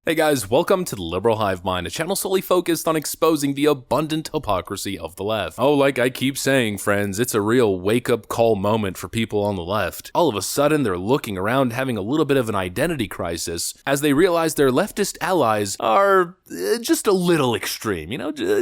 Hey guys, welcome to the Liberal Hive Mind, a channel solely focused on exposing the abundant hypocrisy of the left. Oh, like I keep saying, friends, it's a real wake-up call moment for people on the left. All of a sudden, they're looking around having a little bit of an identity crisis as they realize their leftist allies are just a little extreme,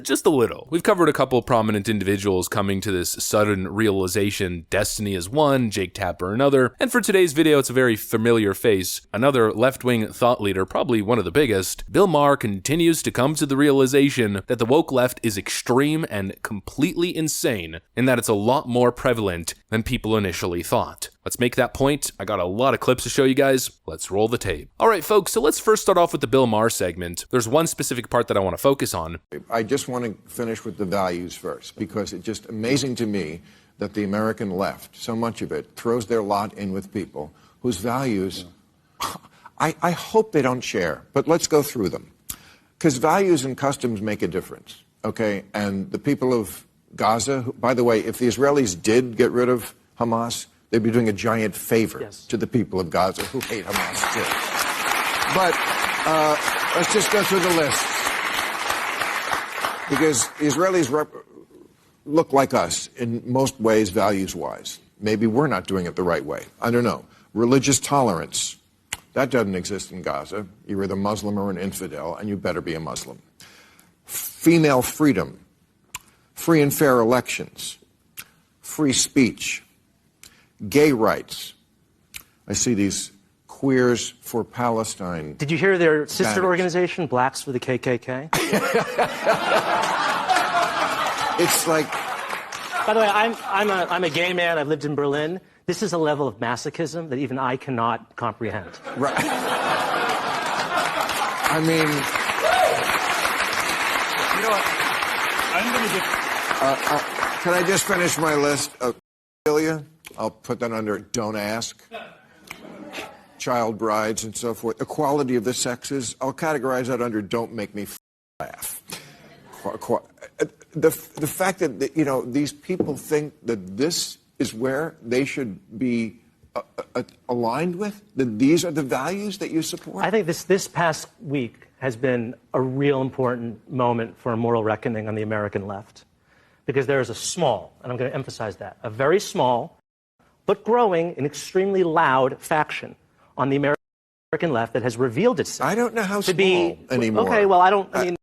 just a little. We've covered a couple of prominent individuals coming to this sudden realization. Destiny is one, Jake Tapper another, and for today's video, it's a very familiar face. Another left-wing thought leader, probably one of the biggest. Bill Maher continues to come to the realization that the woke left is extreme and completely insane, and that it's a lot more prevalent than people initially thought. Let's make that point. I got a lot of clips to show you guys. Let's roll the tape. All right, folks, so let's first start off with the Bill Maher segment. There's one specific part that I want to focus on. I just want to finish with the values first, because it's just amazing to me that the American left, so much of it, throws their lot in with people whose values I hope they don't share, but let's go through them. Because values and customs make a difference, okay? And the people of Gaza, by the way, if the Israelis did get rid of Hamas, they'd be doing a giant favor to the people of Gaza who hate Hamas too. But let's just go through the list. Because the Israelis look like us in most ways, values-wise. Maybe we're not doing it the right way. I don't know. Religious tolerance. That doesn't exist in Gaza. You're either Muslim or an infidel, and you better be a Muslim. Female freedom, free and fair elections, free speech, gay rights. I see these Queers for Palestine. Did you hear their sister organization, Blacks for the KKK? It's like... By the way, I'm a gay man. I've lived in Berlin. This is a level of masochism that even I cannot comprehend. Right. I mean... You know what? I'm going to get... can I just finish my list of pedophilia? I'll put that under don't ask. Child brides and so forth. Equality of the sexes. I'll categorize that under don't make me laugh. The fact that, these people think that this is where they should be aligned with, that these are the values that you support? I think this past week has been a real important moment for a moral reckoning on the American left. Because there is a small, and I'm going to emphasize that, a very small, but growing and extremely loud faction on the American left that has revealed itself. I don't know how to small be anymore. Okay, well, I mean...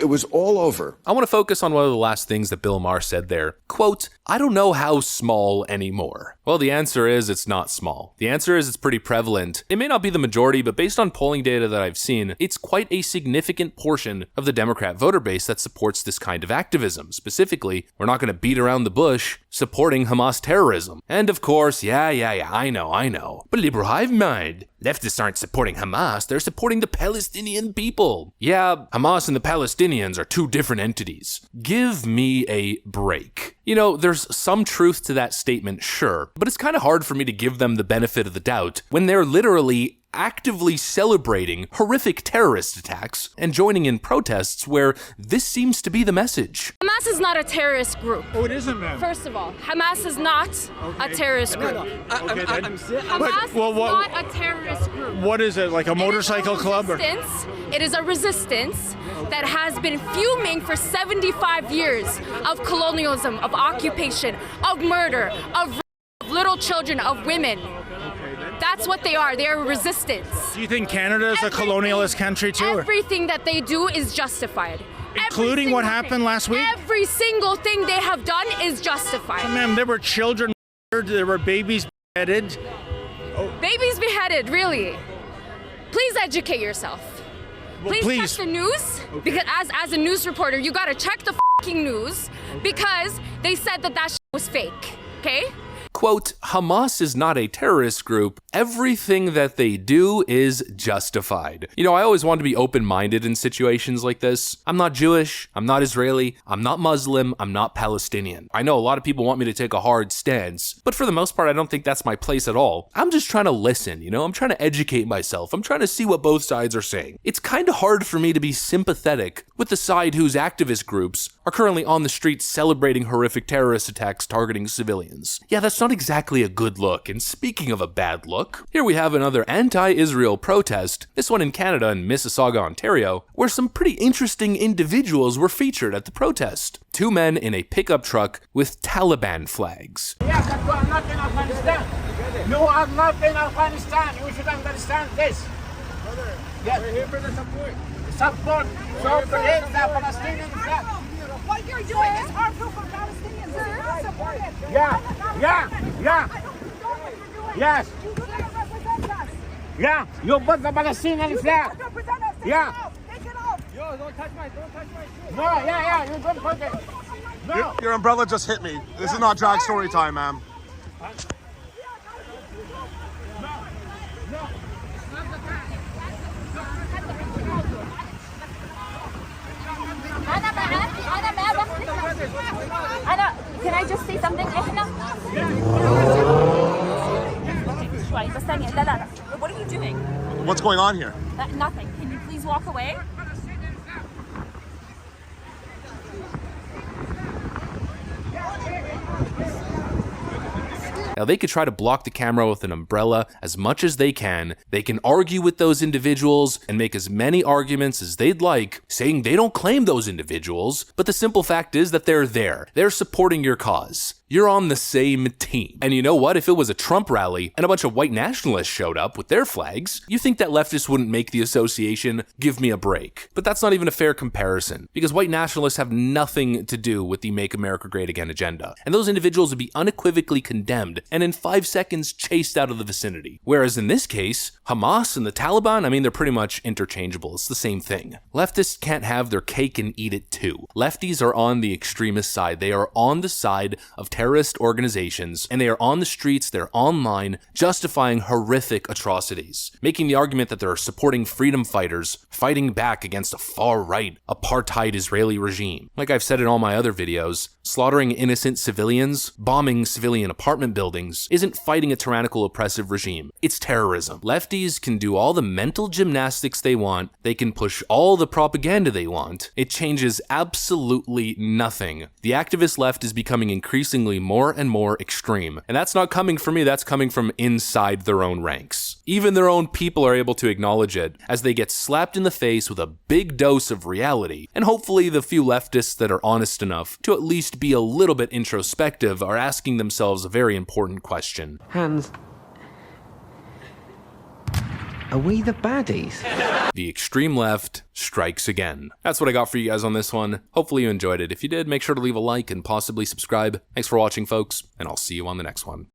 It was all over. I want to focus on one of the last things that Bill Maher said there. Quote, I don't know how small anymore. Well, the answer is it's not small. The answer is it's pretty prevalent. It may not be the majority, but based on polling data that I've seen, it's quite a significant portion of the Democrat voter base that supports this kind of activism. Specifically, we're not going to beat around the bush supporting Hamas terrorism. And of course, yeah, I know. But Liberal Hive Mind, leftists aren't supporting Hamas, they're supporting the Palestinian people. Yeah, Hamas and the Palestinians are two different entities. Give me a break. There's some truth to that statement, sure, but it's kind of hard for me to give them the benefit of the doubt when they're literally actively celebrating horrific terrorist attacks and joining in protests where this seems to be the message. Hamas is not a terrorist group. Oh, it isn't, ma'am. First of all, Hamas is not a terrorist group. Hamas is not a terrorist group. What is it, like a motorcycle club? It is a resistance that has been fuming for 75 years of colonialism, of occupation, of murder, of little children, of women. That's what they are. They are resistance. Do you think Canada is a colonialist country too? Everything that they do is justified. Including what happened last week? Every single thing they have done is justified. Ma'am, there were children murdered, there were babies beheaded. Oh. Babies beheaded, really? Please educate yourself. Please check the news, because as a news reporter, you gotta check the fucking news, because they said that shit was fake, okay? Quote, Hamas is not a terrorist group. Everything that they do is justified. I always want to be open-minded in situations like this. I'm not Jewish, I'm not Israeli, I'm not Muslim, I'm not Palestinian. I know a lot of people want me to take a hard stance, but for the most part, I don't think that's my place at all. I'm just trying to listen, I'm trying to educate myself. I'm trying to see what both sides are saying. It's kind of hard for me to be sympathetic with the side whose activist groups are currently on the streets celebrating horrific terrorist attacks targeting civilians. Yeah, that's not exactly a good look, and speaking of a bad look, here we have another anti-Israel protest, this one in Canada in Mississauga, Ontario, where some pretty interesting individuals were featured at the protest. Two men in a pickup truck with Taliban flags. Yeah, but you are not in Afghanistan. You are not in Afghanistan. You should understand this. Yes. We're here for the support. Support. So create the Palestinian flag. What you're doing is harmful for Palestinians. You're not supported. Yeah. Yes. You do not represent us. Yeah. You put the Palestinian flag. You represent us. Take Yeah. it off. Take it off. Yo, don't touch my shoe. No, yeah. You don't put it. No. Your umbrella just hit me. This is not drag story time, ma'am. Can I just say something? What are you doing? What's going on here? Nothing. Can you please walk away? Now, they could try to block the camera with an umbrella as much as they can can argue with those individuals and make as many arguments as they'd like, saying they don't claim those individuals, but the simple fact is that they're there. They're supporting your cause. You're on the same team. And you know what? If it was a Trump rally and a bunch of white nationalists showed up with their flags, you think that leftists wouldn't make the association? Give me a break. But that's not even a fair comparison, because white nationalists have nothing to do with the Make America Great Again agenda. And those individuals would be unequivocally condemned and in 5 seconds chased out of the vicinity. Whereas in this case, Hamas and the Taliban, they're pretty much interchangeable. It's the same thing. Leftists can't have their cake and eat it too. Lefties are on the extremist side. They are on the side of terrorist organizations, and they are on the streets, they're online, justifying horrific atrocities, making the argument that they're supporting freedom fighters fighting back against a far-right, apartheid Israeli regime. Like I've said in all my other videos, slaughtering innocent civilians, bombing civilian apartment buildings, isn't fighting a tyrannical oppressive regime. It's terrorism. Lefties can do all the mental gymnastics they want, they can push all the propaganda they want. It changes absolutely nothing. The activist left is becoming increasingly more and more extreme. And that's not coming from me, that's coming from inside their own ranks. Even their own people are able to acknowledge it as they get slapped in the face with a big dose of reality. And hopefully the few leftists that are honest enough to at least be a little bit introspective are asking themselves a very important question. Hans, are we the baddies? The extreme left strikes again. That's what I got for you guys on this one. Hopefully you enjoyed it. If you did, make sure to leave a like and possibly subscribe. Thanks for watching, folks, and I'll see you on the next one.